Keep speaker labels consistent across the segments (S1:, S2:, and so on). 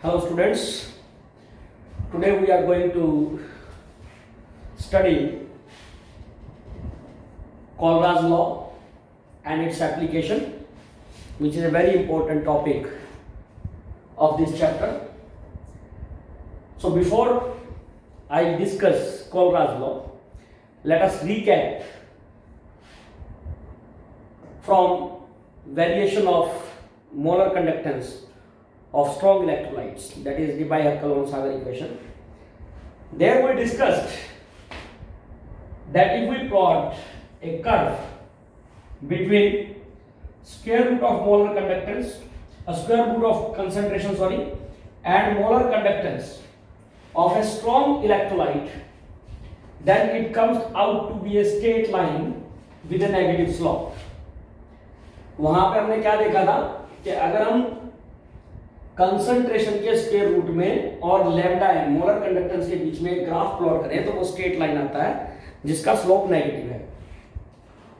S1: Hello students, today we are going to study Colra's law and its application, which is a very important topic of this chapter. So before I discuss Colra's law, let us recap from variation of molar conductance of strong electrolytes, that is Debye-Huckel-von-Sager equation. There we discussed that if we plot a curve between square root of molar conductance, square root of concentration, and molar conductance of a strong electrolyte, then it comes out to be a straight line with a negative slope. वहां पे हमने क्या देखा था कि अगर हम concentration के स्क्वायर रूट में और लैम्डा एम मोलर कंडक्टेंस के बीच में ग्राफ प्लॉट करें तो वो स्ट्रेट लाइन आता है जिसका स्लोप नेगेटिव है,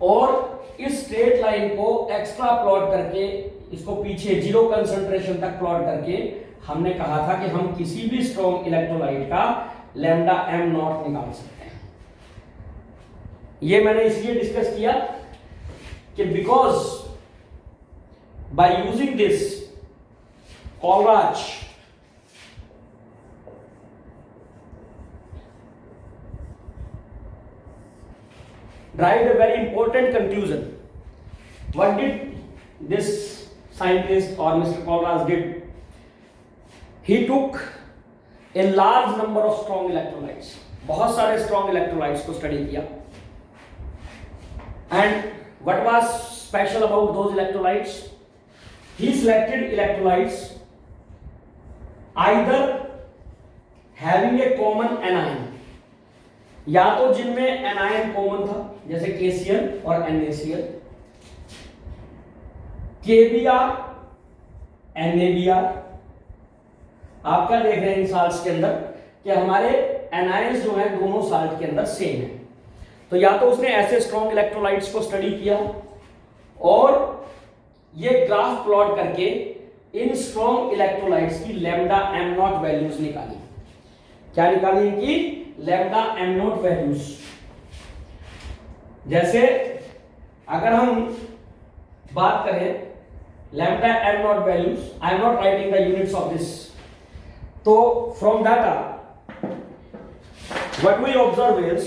S1: और इस स्ट्रेट लाइन को एक्स्ट्रा प्लॉट करके इसको पीछे जीरो कंसंट्रेशन तक प्लॉट करके हमने कहा था कि हम किसी भी स्ट्रॉन्ग इलेक्ट्रोलाइट का लैम्डा एम नॉट निकाल सकते हैं। ये मैंने इसलिए डिस्कस किया कि because by using this Colraj derived a very important conclusion. What did this scientist or Mr. Colraj did? He took a large number of strong electrolytes, बहुत सारे strong electrolytes को study किया, and what was special about those electrolytes? He selected electrolytes either having a common anion, या तो जिनमें anion common था जैसे KCl और NaCl, KBr, NaBr। आप क्या देख रहे हैं इन साल्ट्स के अंदर कि हमारे एनायंस जो हैं दोनों साल्ट के अंदर सेम है। तो या तो उसने ऐसे स्ट्रॉन्ग इलेक्ट्रोलाइट्स को स्टडी किया और ये ग्राफ प्लॉट करके इन स्ट्रॉन्ग इलेक्ट्रोलाइट्स की लैम्डा एम नॉट वैल्यूज निकाली। क्या निकाली? इनकी लैम्डा एम नॉट वैल्यूज। जैसे अगर हम बात करें lambda M naught values, I am not writing the units of this, तो from data what we observe is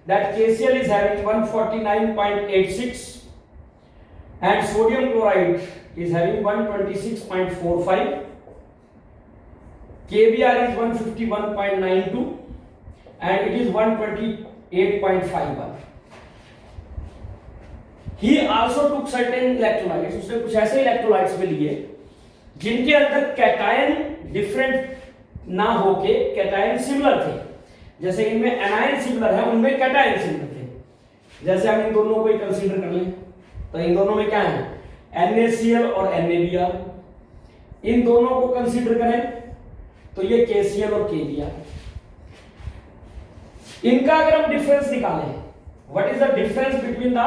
S1: that KCl is having 149.86 and sodium chloride is having 126.45, KBr is 151.92 and it is 128.51. He also took certain electrolytes, उसने कुछ ऐसे electrolytes भी लिए जिनके अंदर cation different ना होके कैटायन सिमिलर थे। जैसे इनमें एनायन सिमिलर है, उनमें कैटायन सिमिलर थे। जैसे हम इन दोनों को ही कंसीडर कर लें तो इन दोनों में क्या है? NaCl और NaBr। इन दोनों को कंसीडर करें तो ये KCl और KBr। इनका अगर हम डिफरेंस निकालें, what is the difference between the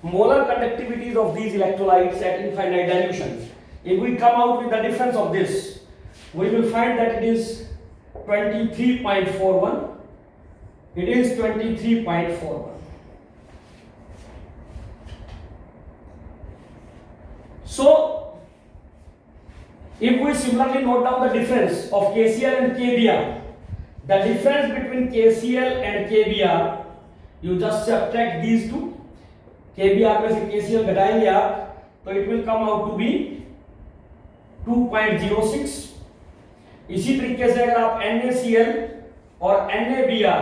S1: molar conductivities of these electrolytes at infinite dilution, if we come out with the difference of this we will find that it is 23.41, it is 23.41। So, if we similarly note down the difference of KCl and KBr, the difference between KCl and KBr, you just subtract these two, KBr में से KCl घटाएंगे आप तो it will come out to be 2.06। इसी तरीके से अगर आप NaCl और NaBr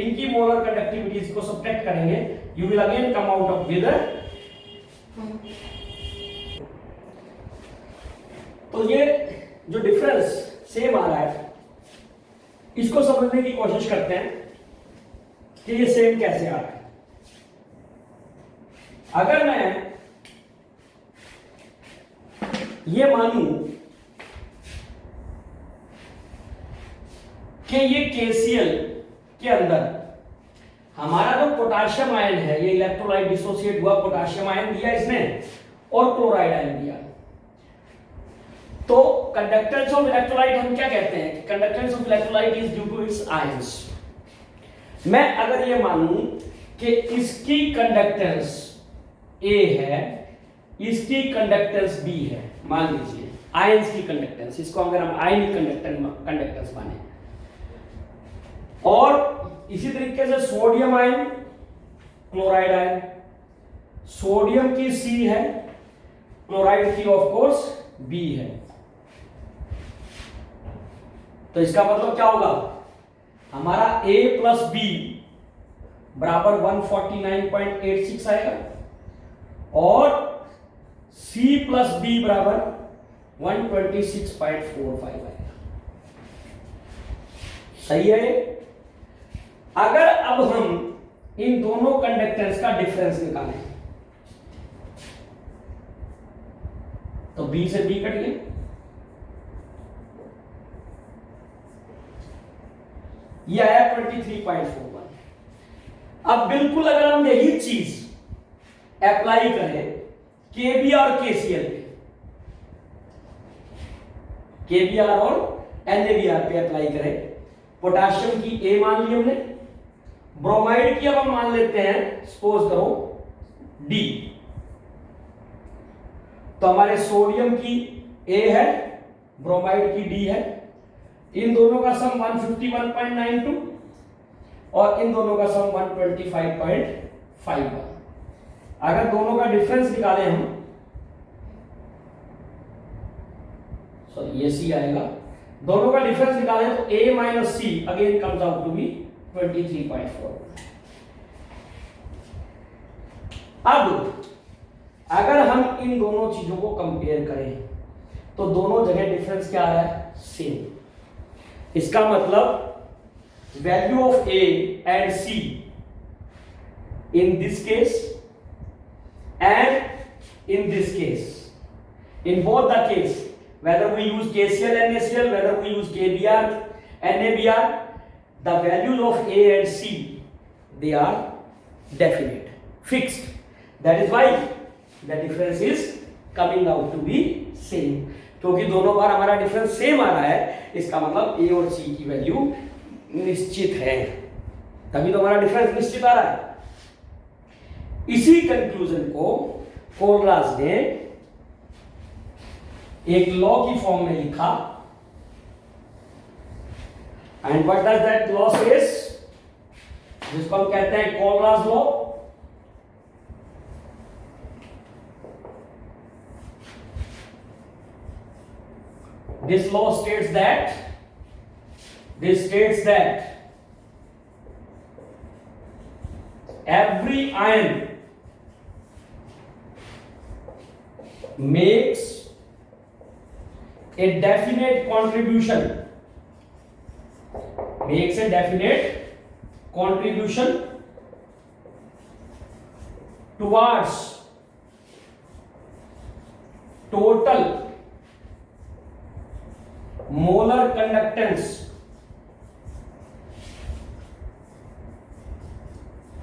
S1: इनकी मोलर कंडक्टिविटीज को सब्ट्रैक्ट करेंगे, you will again come out of with a, तो ये जो डिफरेंस सेम आ रहा है इसको समझने की कोशिश करते हैं कि ये सेम कैसे आ रहा है। अगर मैं ये मानूं कि ये KCl के अंदर हमारा जो पोटाशियम आयन है, ये इलेक्ट्रोलाइट डिसोसिएट हुआ पोटाशियम आयन दिया इसने और क्लोराइड आयन दिया, तो कंडक्टेंस ऑफ इलेक्ट्रोलाइट हम क्या कहते हैं कि conductance of electrolyte is due to its ions. मैं अगर ये मानूं कि इसकी कंडक्टेंस A है, इसकी कंडक्टेंस B है, मान लीजिए आयंस की कंडक्टेंस, इसको अगर हम आयनिक कंडक्टेंस माने, और इसी तरीके से sodium ion, chloride ion, sodium की C है, क्लोराइड की ऑफ कोर्स B है। तो इसका मतलब क्या होगा, हमारा A प्लस B बराबर 149.86 आएगा और C प्लस B बराबर 126.45 आएगा। सही है। अगर अब हम इन दोनों कंडक्टेंस का डिफरेंस निकालें तो B से B कट गए, ये आया 23.41। अब बिल्कुल अगर हम यही चीज अप्लाई करें केबीआर और केसीएल पे, केबीआर और एनएबीआर पे अप्लाई करें, पोटाशियम की ए मान ली हमने, ब्रोमाइड की अब हम मान लेते हैं सपोज करो डी, तो हमारे सोडियम की ए है, ब्रोमाइड की डी है, इन दोनों का सम 151.92 और इन दोनों का सम 125.51। अगर दोनों का डिफरेंस निकालें हम, सॉरी ये सी आएगा, दोनों का डिफरेंस निकालें तो A minus C again comes out to be 23.4। अब अगर हम इन दोनों चीजों को कंपेयर करें तो दोनों जगह डिफरेंस क्या आ रहा है, सेम। इसका मतलब value of A and C in this case and in this case, in both the case, whether we use KCl NaCl, whether we use KBr NaBr, the values of A and C, they are definite, fixed. That is why the difference is coming out to be same. क्योंकि दोनों बार हमारा difference same आ रहा है, इसका मतलब A और C की value निश्चित है, तभी तो हमारा डिफरेंस निश्चित आ रहा है। इसी कंक्लूजन को कोलराज ने एक लॉ की फॉर्म में लिखा, and what does that law says, जिसको हम कहते हैं कोलराज law. This law states that every ion makes a definite contribution towards total molar conductance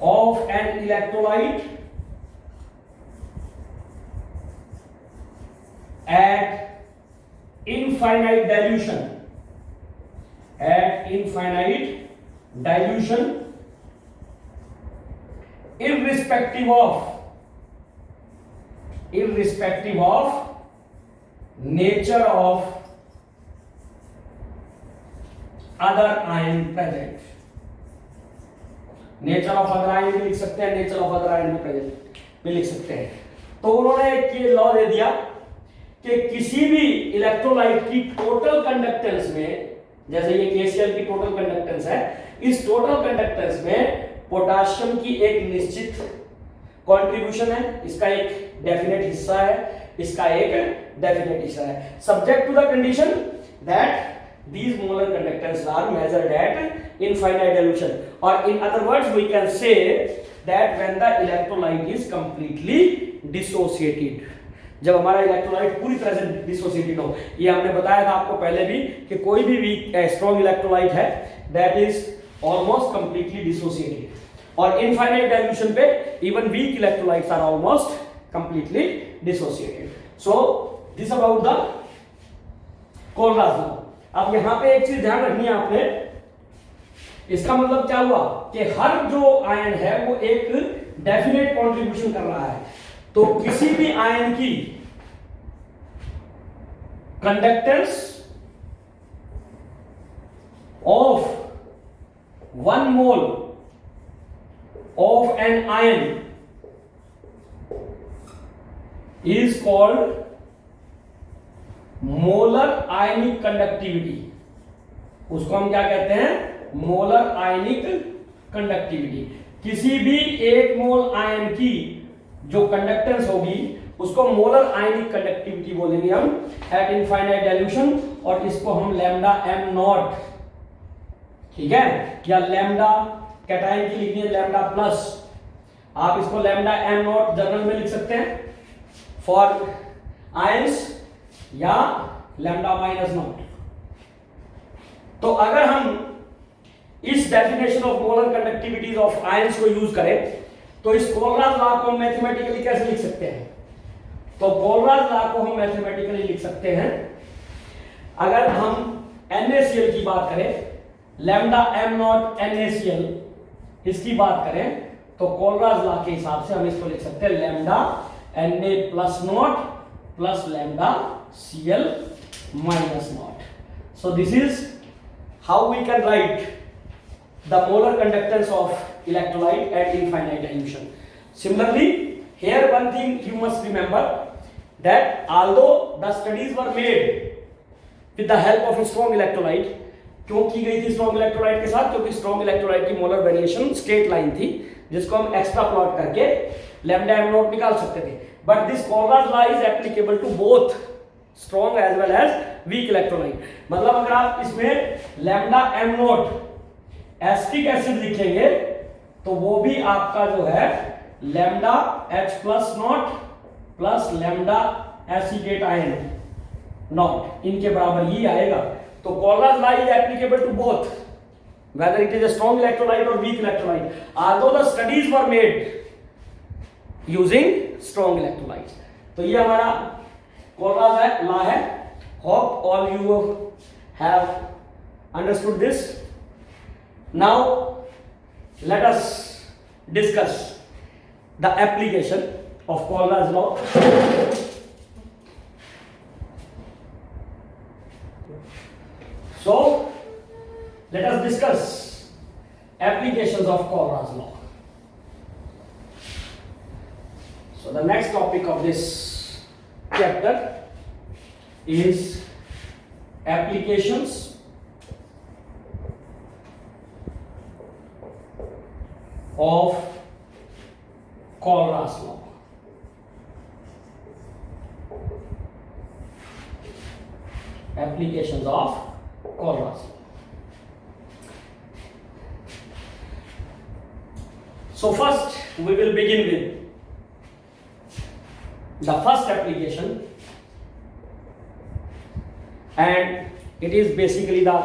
S1: of an electrolyte at infinite dilution irrespective of nature of other ion present। Nature of other ion भी लिख सकते हैं, nature of other ion भी present भी लिख सकते हैं। तो उन्होंने एक ये लॉ दे दिया कि किसी भी इलेक्ट्रोलाइट की टोटल कंडक्टेंस में, जैसे ये KCl की टोटल कंडक्टेंस है, इस टोटल कंडक्टेंस में पोटाशियम की एक निश्चित कंट्रीब्यूशन है, इसका एक डेफिनेट हिस्सा है, इसका एक डेफिनेट हिस्सा है, subject to the condition that these molar conductance are measured at infinite dilution, or in other words we can say that when the electrolyte is completely dissociated, जब हमारा इलेक्ट्रोलाइट पूरी तरह से डिसोसिएटेड हो। ये हमने बताया था आपको पहले भी कि कोई भी वीक स्ट्रॉन्ग इलेक्ट्रोलाइट है that is almost completely dissociated, और इनफाइनाइट डाइल्यूशन पे even weak electrolytes are almost completely dissociated. So this about the Kohlrausch law. अब यहां पे एक चीज ध्यान रखनी है आपने, इसका मतलब क्या हुआ कि हर जो आयन है वो एक डेफिनेट कंट्रीब्यूशन कर रहा है। तो किसी भी आयन की conductance of 1 mole of an ion is called molar ionic conductivity। उसको हम क्या कहते हैं? Molar ionic conductivity. किसी भी 1 मोल आयन की जो कंडक्टेंस होगी उसको मोलर आयनिक कंडक्टिविटी बोलेंगे हम एट इनफाइनाइट डाइल्यूशन, और इसको हम लैम्डा एम नॉट, ठीक है, या लैम्डा कैटायन की लिखनी है लैम्डा प्लस, आप इसको लैम्डा एम नॉट जनरल में लिख सकते हैं फॉर आयंस, या लैम्डा माइनस नॉट। तो अगर हम इस definition of molar conductivities of ions को यूज करें तो इस कोलराज लॉ को हम मैथमेटिकली कैसे लिख सकते हैं? तो कोलराज लॉ को हम मैथमेटिकली लिख सकते हैं, अगर हम NaCl की बात करें, लैम्डा एम नॉट NaCl इसकी बात करें, तो कोलराज लॉ के हिसाब से हम इसको लिख सकते हैं lambda Na plus naught plus lambda Cl minus naught. So this is how we can write the molar conductance of electrolyte at infinite dilution. Similarly, here one thing you must remember, that although the studies were made with the help of a strong electrolyte, क्यों की गई थी strong electrolyte के साथ? क्योंकि strong electrolyte की molar variation straight line थी जिसको हम एक्स्ट्रा प्लॉट करके लैम्डा एम नॉट निकाल सकते थे। But this Kohlrausch law is applicable to both strong as well as weak electrolyte. मतलब अगर आप इसमें lambda M naught acetic acid लिखेंगे तो वो भी आपका जो है lambda H plus naught plus lambda acetate ion naught, इनके बराबर ही आएगा। तो Kohlrausch law is applicable to both, whether it is a strong electrolyte or weak electrolyte, although the studies were made using strong electrolytes। तो ये हमारा कोलराज law है। Hope all you have understood this। Now let us discuss the application of Kohlraa's law। So let us discuss applications of Kohlraa's law। So the next topic of this chapter is applications of Kohlraa's law। Applications of Kohlraa's law। So first we will begin with the first application, and it is basically the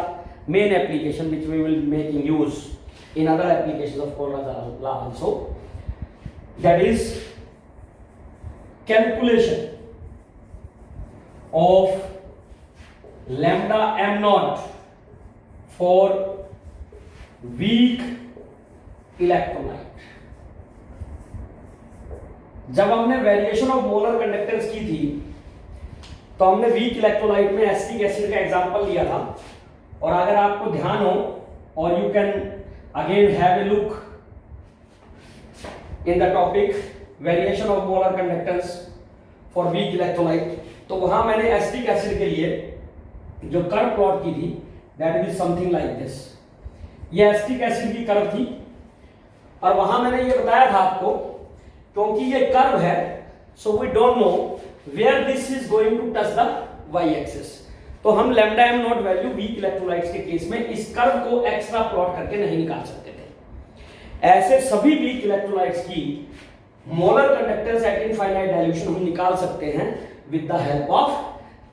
S1: main application which we will be making use in other applications of Kohlraa's law also, that is calculation of lambda m naught for weak electrolyte। जब हमने variation of molar conductance की थी तो हमने weak electrolyte में acetic acid का example लिया था, और अगर आपको ध्यान हो, और you can again have a look in the topic variation of molar conductance for weak electrolyte, तो वहां मैंने एसिटिक एसिड के लिए जो कर्व प्लॉट की थी that is something like this. ये एसिटिक एसिड की कर्व थी, और वहां मैंने ये बताया था आपको, क्योंकि ये कर्व है so we don't know where this is going to touch the Y axis. तो हम lambda M naught value weak electrolytes के केस में इस कर्व को एक्स्ट्रा प्लॉट करके नहीं निकाल सकते थे। ऐसे सभी वीक इलेक्ट्रोलाइट्स की molar conductance eight infinite dilution हम निकाल सकते हैं with the help of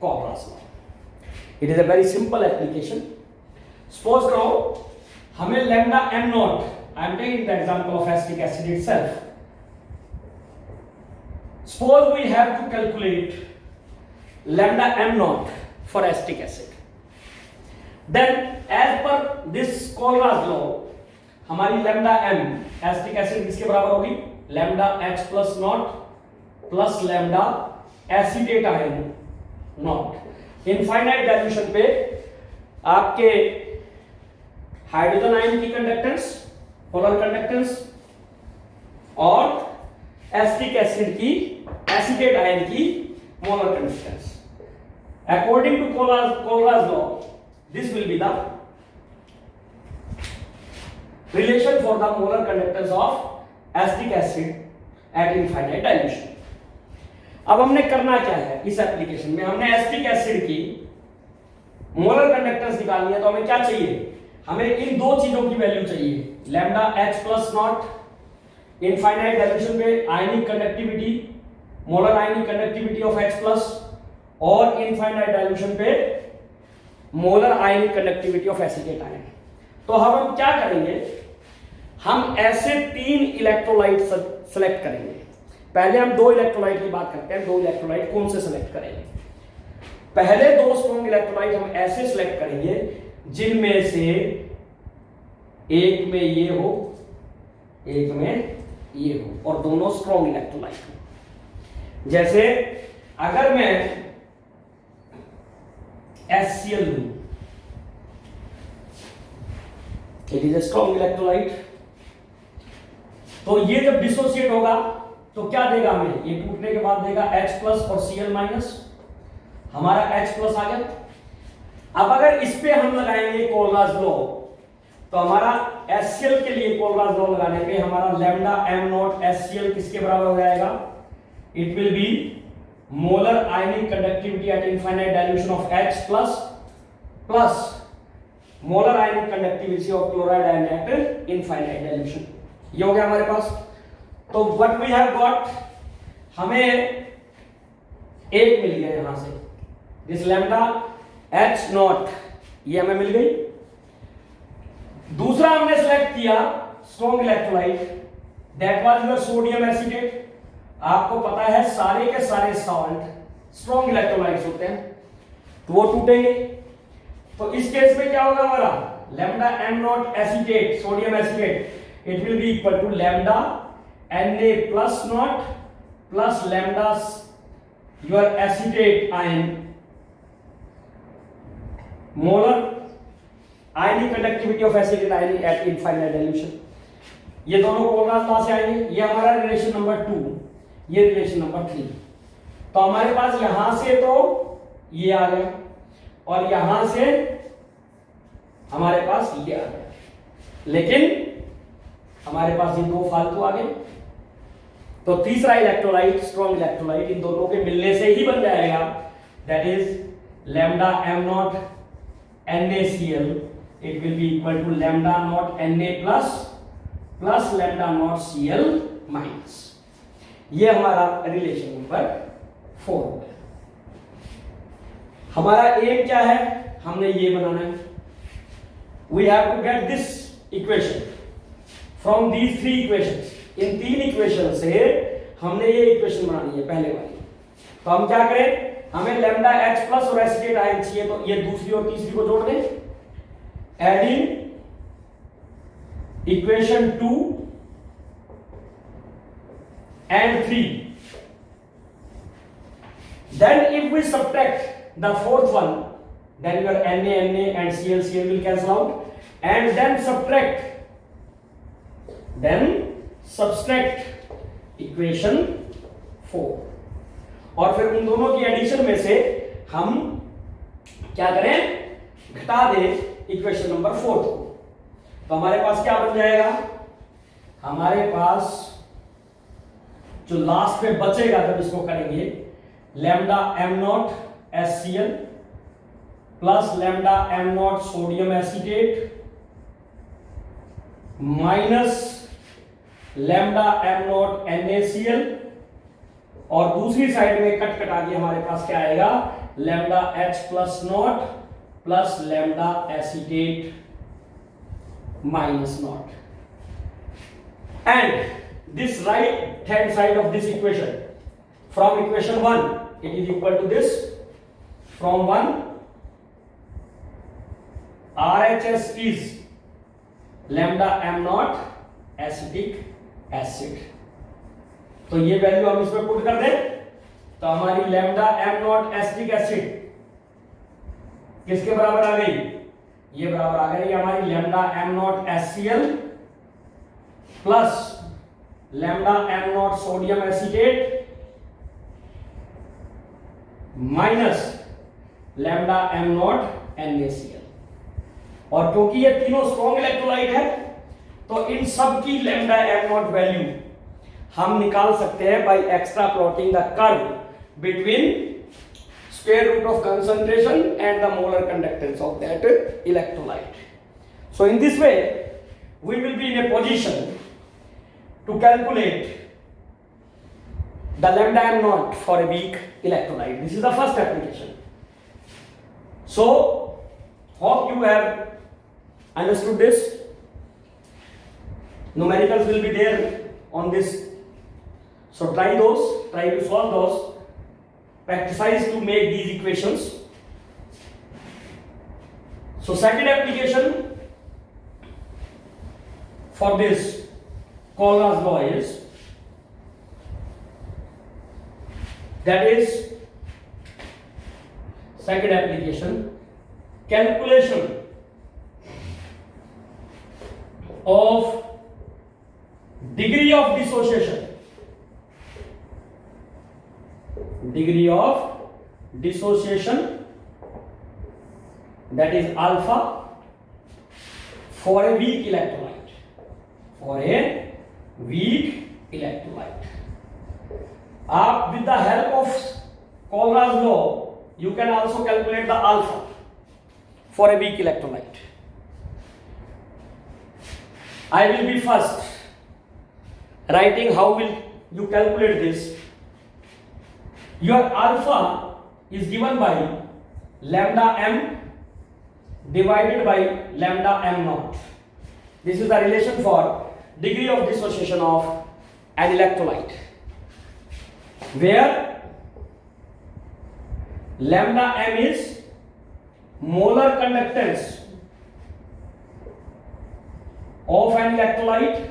S1: Kohlraa's law। It is a very simple application. Suppose करो हमें lambda am not, I am taking the example of acetic acid itself. Suppose we have to calculate lambda m naught for acetic acid। Then as per this Kohlrausch law हमारी lambda m acetic acid किसके बराबर होगी, lambda H plus naught plus lambda acetate ion naught. Infinite dilution पे आपके hydrogen ion की conductance, polar conductance और acetic acid की, acetate ion की molar conductance. According to Kohlraasch law, this will be the relation for the molar conductance of acetic acid at infinite dilution. अब हमने करना क्या है इस एप्लीकेशन में, हमने एसिटिक एसिड की मोलर कंडक्टेंस निकालनी है, तो हमें क्या चाहिए, हमें इन दो चीजों की वैल्यू चाहिए, lambda H plus naught infinite dilution पे ionic conductivity, molar ionic conductivity of H plus, और इनफाइनाइट डाइल्यूशन पे molar ionic conductivity of acetate ion. तो हम क्या करेंगे, हम ऐसे 3 इलेक्ट्रोलाइट सेलेक्ट करेंगे। पहले हम 2 इलेक्ट्रोलाइट की बात करते हैं, 2 इलेक्ट्रोलाइट कौन से सेलेक्ट करेंगे। पहले 2 स्ट्रॉन्ग इलेक्ट्रोलाइट हम ऐसे सेलेक्ट करेंगे जिनमें से एक में ये हो, एक में ये हो, और दोनों स्ट्रॉन्ग इलेक्ट्रोलाइट हो। जैसे अगर मैं HCl लूं, it is a strong electrolyte, तो ये जब डिसोसिएट होगा तो क्या देगा हमें, ये टूटने के बाद देगा H प्लस और Cl माइनस, हमारा H प्लस आ गया। अब अगर इस पे हम लगाएंगे कोलराज लॉ, तो हमारा HCl के लिए कोलराज लॉ लगाने पे हमारा लैम्डा m नॉट HCl किसके बराबर हो जाएगा, it will B molar ionic conductivity at infinite dilution of H plus molar ionic conductivity of chloride ion at infinite dilution। ये हो गया हमारे पास। तो what we have got, हमें एक मिल गया यहां से, this lambda H नॉट ये हमें मिल गई। दूसरा हमने सेलेक्ट किया strong electrolyte, that was your sodium acetate. आपको पता है सारे के सारे सॉल्ट स्ट्रॉन्ग इलेक्ट्रोलाइट्स होते हैं, तो वो टूटेंगे। तो इस केस में क्या होगा हमारा, lambda M naught acetate, sodium acetate, it will be equal to lambda Na plus naught plus lambda your acetate ion molar ionic conductivity of acetate ion at infinite dilution. ये दोनों कोलराज लॉ से आएंगे। ये हमारा रिलेशन नंबर 2, ये relation number 3। तो हमारे पास यहां से तो ये आ गया और यहां से हमारे पास ये आ गया, लेकिन हमारे पास ये 2 फालतू आ गए। तो तीसरा इलेक्ट्रोलाइट स्ट्रॉन्ग इलेक्ट्रोलाइट इन दोनों के मिलने से ही बन जाएगा, that is lambda M naught NaCl, it will be equal to lambda naught Na plus lambda naught Cl minus. ये हमारा रिलेशन नंबर 4 हो गया। हमारा एम क्या है, हमने ये बनाना है, we have to get this equation from these 3 equations. इन 3 इक्वेशन से हमने ये इक्वेशन बनानी है पहले वाली। तो हम क्या करें, हमें लैम्डा H प्लस और एसिटेट आयन चाहिए, तो ये दूसरी और तीसरी को जोड़ दें, adding equation 2 and 3, then if we subtract the fourth one, then your Na and Cl will cancel out, and then subtract equation 4, और फिर उन दोनों की एडिशन में से हम क्या करें, घटा दें इक्वेशन नंबर 4 को। तो हमारे पास क्या बन जाएगा, हमारे पास जो लास्ट में बचेगा जब इसको करेंगे, lambda am not HCl plus lambda am not sodium acetate minus lambda M naught NaCl, और दूसरी साइड में कट कटा के हमारे पास क्या आएगा, lambda H plus naught plus lambda acetate minus not, and this right hand side of this equation from equation 1 it is equal to this, from 1 RHS is lambda m not acetic acid. तो ये value हम इसमें put कर दें तो हमारी lambda m not acetic acid किसके बराबर आ गई? ये बराबर आ गई हमारी lambda m not HCl plus lambda m not sodium acetate minus lambda m not NaCl। और क्योंकि ये तीनों स्ट्रॉन्ग इलेक्ट्रोलाइट है तो इन सब की लैम्डा m नॉट वैल्यू हम निकाल सकते हैं by extra plotting the curve between square root of concentration and the molar conductance of that electrolyte. So in this way we will be in a position to calculate the lambda m naught for a weak electrolyte. This is the first application. So hope you have understood this. Numericals will be there on this, so try to solve those, practice to make these equations. So second application for this Cauchy's law is, that is second application, calculation of degree of dissociation. Degree of dissociation, that is alpha, for a weak electrolyte. For a weak electrolyte. With the help of Cauchy's law, you can also calculate the alpha for a weak electrolyte. I will be first writing how will you calculate this. Your alpha is given by lambda m divided by lambda m naught. This is the relation for degree of dissociation of an electrolyte, where lambda m is molar conductance of an electrolyte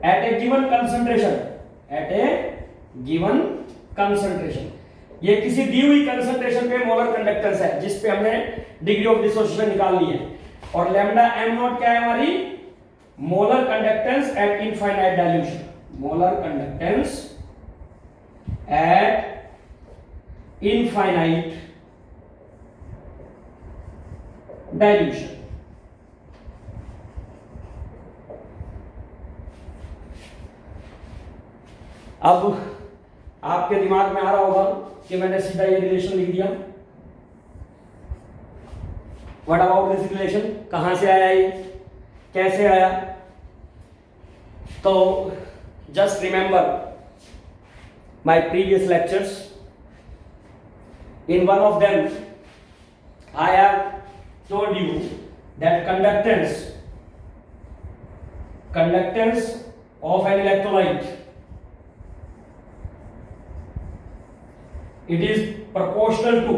S1: at a given concentration. ये किसी दी हुई concentration पे molar conductance है जिस पे हमने degree of dissociation निकाल ली है, और लैम्डा m नॉट क्या है हमारी? Molar conductance eight infinite dilution. Molar conductance eight infinite dilution. अब आपके दिमाग में आ रहा होगा कि मैंने सीधा ये रिलेशन लिख दिया. What about this relation? कहां से आया ये, कैसे आया? तो just remember my previous lectures. In one of them I have told you that conductance of an electrolyte, it is proportional to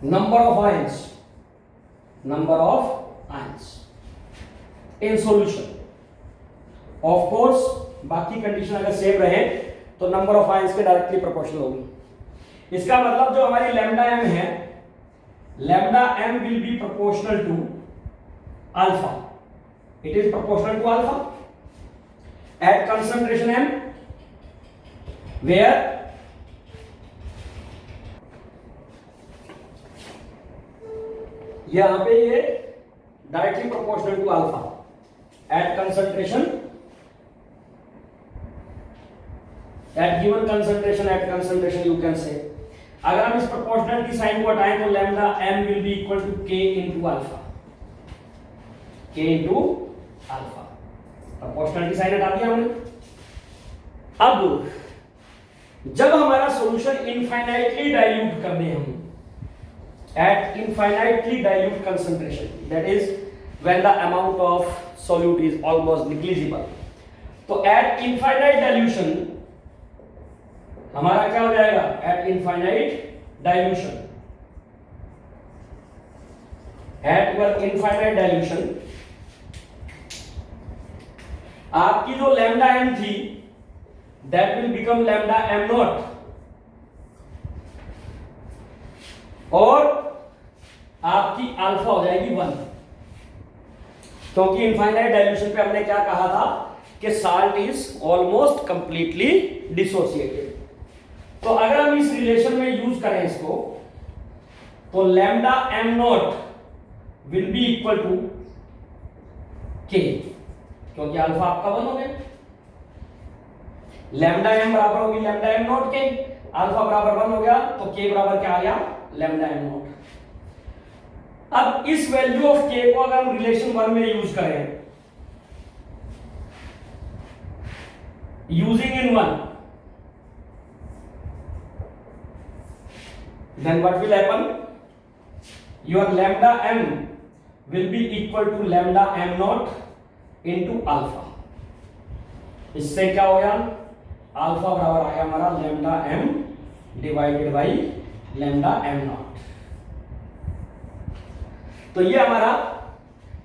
S1: number of ions in solution. Of course बाकी condition अगर same रहे तो number of ions के directly proportional होगी. इसका मतलब जो हमारी लैम्डा m है, lambda m will be proportional to alpha. It is proportional to alpha at concentration m, where यहां पे ये directly proportional to alpha at concentration, at given concentration you can say. अगर हम इस प्रोपोर्शनल की sign को हटाएं तो lambda m will be equal to k into alpha. Proportional की साइन हटा दिया हमने. अब जब हमारा सॉल्यूशन इनफाइनाइटली डाइल्यूट कर दें हम at infinitely dilute concentration, that is when the amount of solute is almost negligible. तो at infinite dilution हमारा क्या हो जाएगा? at infinite dilution, at your infinite dilution आपकी जो लैम्डा एम थी that will become lambda m naught, और आपकी अल्फा हो जाएगी 1, क्योंकि इनफाइनाइट डाइल्यूशन पे हमने क्या कहा था कि salt is almost completely dissociated. तो अगर हम इस रिलेशन में यूज करें इसको, तो lambda M naught will be equal to K, क्योंकि अल्फा आपका 1 हो गया। लैम्डा एम बराबर होगी लैम्डा एम नॉट के, अल्फा बराबर 1 हो गया, तो के बराबर क्या आ गया? Lambda am not. अब इस वैल्यू ऑफ के को अगर हम रिलेशन 1 में यूज करें, using in 1, then what will happen? Your lambda m will be equal to lambda m naught into alpha। इससे क्या हो गया? अल्फा बराबर आ गया हमारा lambda m divided by lambda m not. तो ये हमारा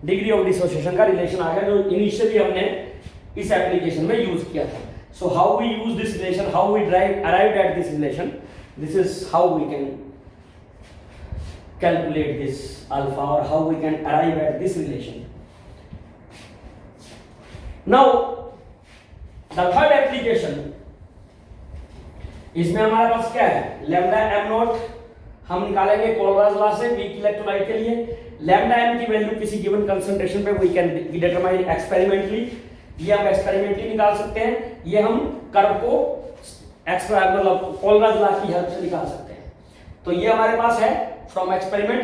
S1: डिग्री ऑफ डिसोसिएशन का रिलेशन आ गया, जो इनिशियली हमने इस एप्लीकेशन में यूज किया था। So how we use this relation, how we arrived at this relation, this is how we can calculate this alpha, or how we can arrive at this relation. Now the third application, इसमें हमारे पास क्या है? Lambda am not हम निकालेंगे कोलराज law से week electrolyte के लिए। Lambda M की वैल्यू किसी गिवन कंसंट्रेशन पे वी कैन डिटरमाइन एक्सपेरिमेंटली, ये हम एक्सपेरिमेंटली निकाल सकते हैं, ये हम कर्व को एक्स्ट्रा मतलब कोलराज लॉ की हेल्प से निकाल सकते हैं। तो ये हमारे पास है from experiment,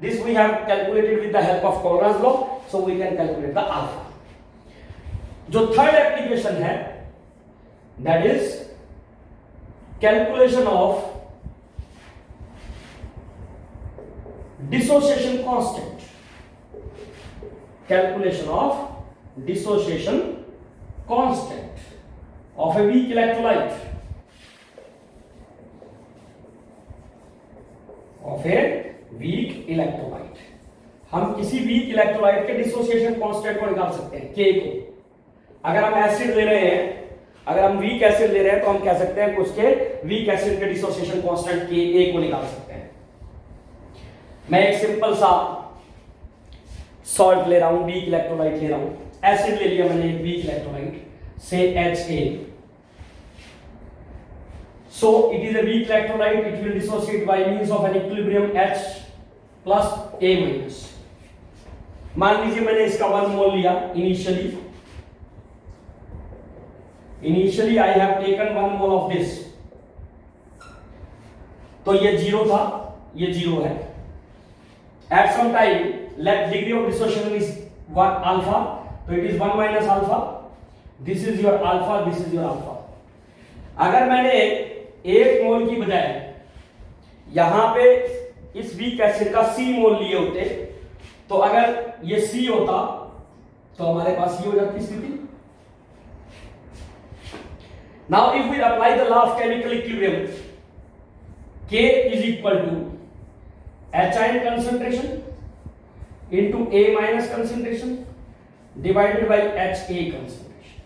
S1: this we have calculated with the help of Kohlrausch law, so we can calculate the alpha. जो थर्ड एप्लीकेशन है that is calculation of dissociation constant, calculation of dissociation constant of a weak electrolyte, of a weak electrolyte. हम किसी weak electrolyte के dissociation constant को निकाल सकते हैं, के को। अगर हम एसिड ले रहे हैं, अगर हम वीक एसिड ले रहे हैं, तो हम कह सकते हैं कि उसके वीक एसिड के डिसोसिएशन कांस्टेंट के ए को निकाल सकते हैं। मैं एक सिंपल सा सॉल्ट ले रहा हूं, वीक इलेक्ट्रोलाइट ले रहा हूं, एसिड ले लिया मैंने एक वीक इलेक्ट्रोलाइट से HA। So it is a weak electrolyte, it will dissociate by means of an equilibrium H plus A minus। मान लीजिए मैंने इसका 1 मोल लिया initially I have taken 1 mole of this, तो ये 0 था, ये 0 है। At some time let degree of dissociation is 1 alpha, तो it is 1 minus alpha, this is your alpha, this is your alpha। अगर मैंने 1 मोल की बजाय यहां पे इस वीक एसिड का C मोल लिए होते, तो अगर ये C होता तो हमारे पास ये हो जाती स्थिति। Now if we apply the law of chemical equilibrium, K is equal to HI concentration into A minus concentration divided by HA concentration.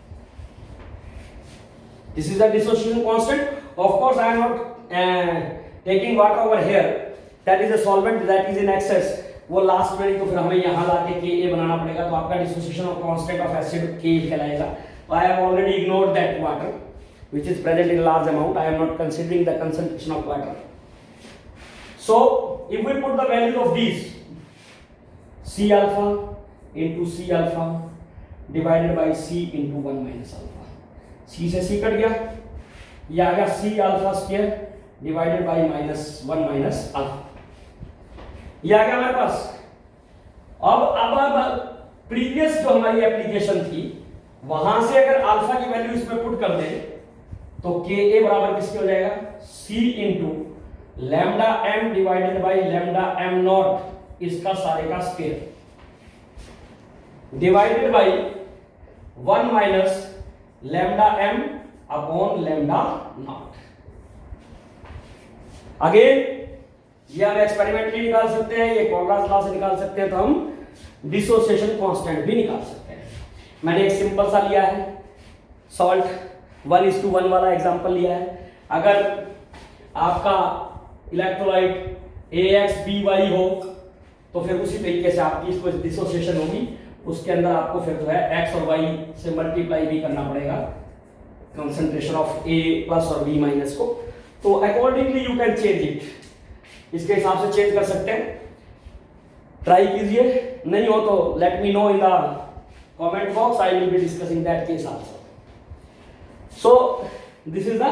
S1: This is the dissociation constant. Of course I am not taking water over here, that is a solvent that is in excess, वो last में, तो फिर हमें यहाँ लाके Ka बनाना पड़ेगा, तो आपका dissociation of constant of acid K कहलाएगा। तो I have already ignored that water which is present in large amount, I am not considering the concentration of water। So if we put the value of these, C alpha into C alpha divided by C into 1 minus alpha, C से C cut गया, ये आ गया C alpha square divided by -1 minus alpha, ये आ गया हमारे पास। अब previous जो हमारी एप्लीकेशन थी, वहां से अगर अल्फा की वैल्यू इसमें पुट कर दें, तो Ka बराबर किसके हो जाएगा? C into lambda m divided by lambda m not, इसका सारे का square. Divided by 1 minus lambda m upon lambda naught. Again ये हम एक्सपेरिमेंटली निकाल सकते हैं, ये कोलराज लॉ से निकाल सकते हैं, तो हम डिसोसिएशन कांस्टेंट भी निकाल सकते हैं। मैंने एक सिंपल सा लिया है सॉल्ट 1:1 वाला एग्जांपल लिया है। अगर आपका इलेक्ट्रोलाइट AX/BY हो तो फिर उसी तरीके से आपकी इसको डिसोसिएशन होगी, उसके अंदर आपको फिर जो है x और y से मल्टीप्लाई भी करना पड़ेगा कंसंट्रेशन ऑफ A प्लस और B माइनस को, तो accordingly you can change it, इसके हिसाब से चेंज कर सकते हैं। ट्राई कीजिए, नहीं हो तो let me know in the comment box, I will be discussing that case also. So this is the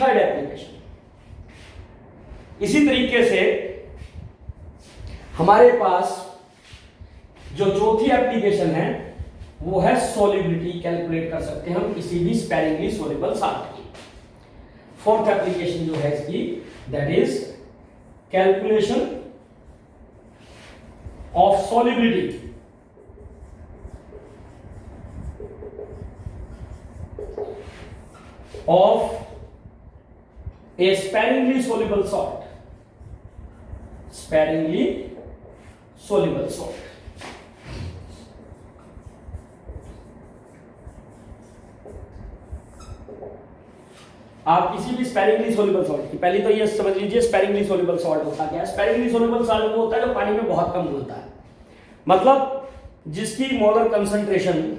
S1: third application. इसी तरीके से हमारे पास जो चौथी एप्लीकेशन है वो है सॉल्युबिलिटी कैलकुलेट कर सकते हैं हम किसी भी स्पेरिंगली सोल्युबल सॉल्ट की। फोर्थ एप्लीकेशन जो है इसकी that is calculation of solubility of a sparingly soluble salt, sparingly soluble salt। आप किसी भी स्पेरिंगली सोल्युबल सॉल्ट की, पहले तो ये समझ लीजिए स्पेरिंगली सोल्युबल सॉल्ट होता क्या है। स्पेरिंगली सोल्युबल सॉल्ट वो होता है जो पानी में बहुत कम घुलता है, मतलब जिसकी मोलर कंसंट्रेशन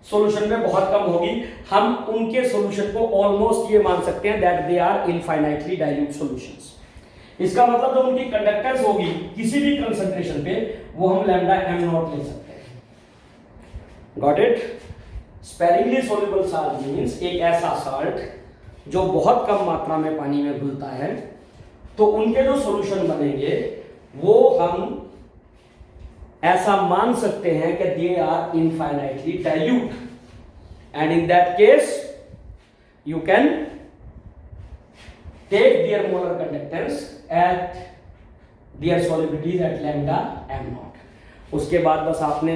S1: सॉल्यूशन में बहुत कम होगी। हम उनके सॉल्यूशन को ऑलमोस्ट ये मान सकते हैं that they are infinitely dilute solutions. इसका मतलब जो उनकी कंडक्टेंस होगी किसी भी कंसंट्रेशन पे वो हम लैम्डा m नॉट ले सकते हैं। Got it? Sparingly soluble salt means एक ऐसा सॉल्ट जो बहुत कम मात्रा में पानी में घुलता है, तो उनके जो सॉल्यूशन बनेंगे वो हम ऐसा मान सकते हैं कि they are infinitely dilute, and in that case you can take their molar conductance at their solubilities at lambda m naught. उसके बाद बस आपने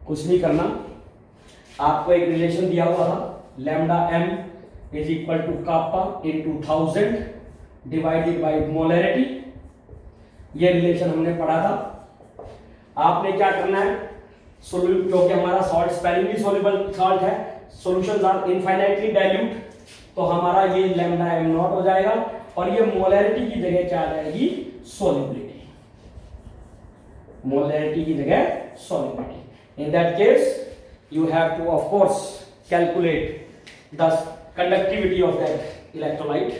S1: कुछ नहीं करना, आपको एक रिलेशन दिया हुआ था lambda m is equal to kappa into 1000 divided by molarity. ये रिलेशन हमने पढ़ा था। आपने क्या करना है, क्योंकि हमारा सॉल्ट स्पेरिंगली सोल्युबल सॉल्ट है, सॉल्यूशंस आर इनफाइनाइटली डाइल्यूट, तो हमारा ये लैम्डा m नॉट हो जाएगा और ये मोलैरिटी की जगह क्या आ जाएगी, सॉल्युबिलिटी। मोलैरिटी की जगह solubility. In that case you have to of course calculate the conductivity of that electrolyte,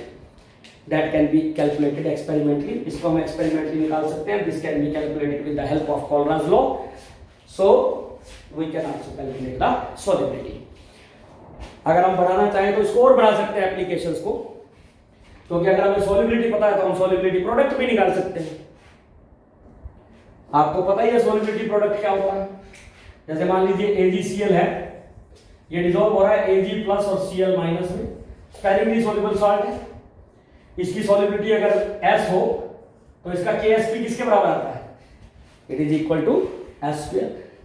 S1: that can be calculated experimentally। इसको हम experimentally निकाल सकते हैं। This can be calculated with the help of Kohlraa's law, so we can also calculate the solubility। अगर हम बढ़ाना चाहें तो इसको और बढ़ा सकते हैं एप्लीकेशंस को, क्योंकि अगर हमें solubility पता है तो हम solubility प्रोडक्ट भी निकाल सकते हैं। आपको पता ही है solubility प्रोडक्ट क्या होता है। जैसे मान लीजिए AgCl है, ये डिसॉल्व हो रहा है Ag प्लस और Cl माइनस में, स्पेरिंगली सोल्युबल सॉल्ट है। इसकी सॉल्युबिलिटी अगर S हो तो इसका Ksp किसके बराबर आता है, it is equal to S²।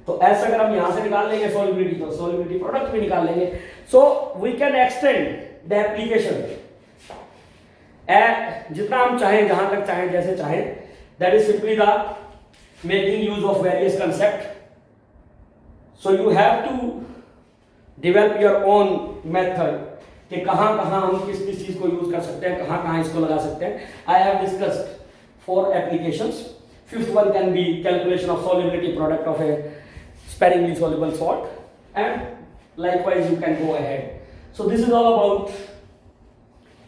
S1: तो S अगर हम यहां से निकाल लेंगे सॉल्युबिलिटी, तो सॉल्युबिलिटी प्रोडक्ट भी निकाल लेंगे। So we can extend the application जितना हम चाहें, जहां तक चाहें, जैसे चाहें। That is simply the making use of various concept. So you have to develop your own method कि कहाँ हम किस चीज को यूज कर सकते हैं, कहाँ इसको लगा सकते हैं। I have discussed 4 applications. 5th one can be calculation of solubility product of a sparingly soluble salt, and likewise you can go ahead. So this is all about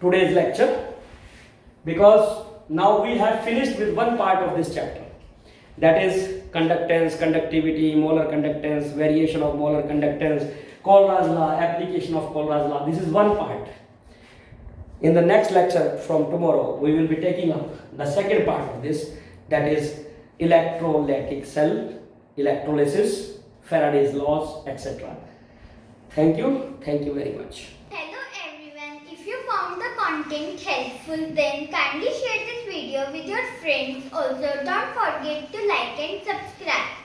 S1: today's lecture, because now we have finished with one part of this chapter, that is conductance, conductivity, molar conductance, variation of molar conductance, Kohlraas law, application of Kohlraas law. This is one part. In the next lecture from tomorrow, we will be taking up the second part of this, that is electrolytic cell, electrolysis, Faraday's laws, etc. Thank you very much.
S2: Hello everyone, if you found the content helpful, then kindly share this video with your friends. Also, don't forget to like and subscribe.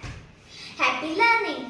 S2: Happy learning!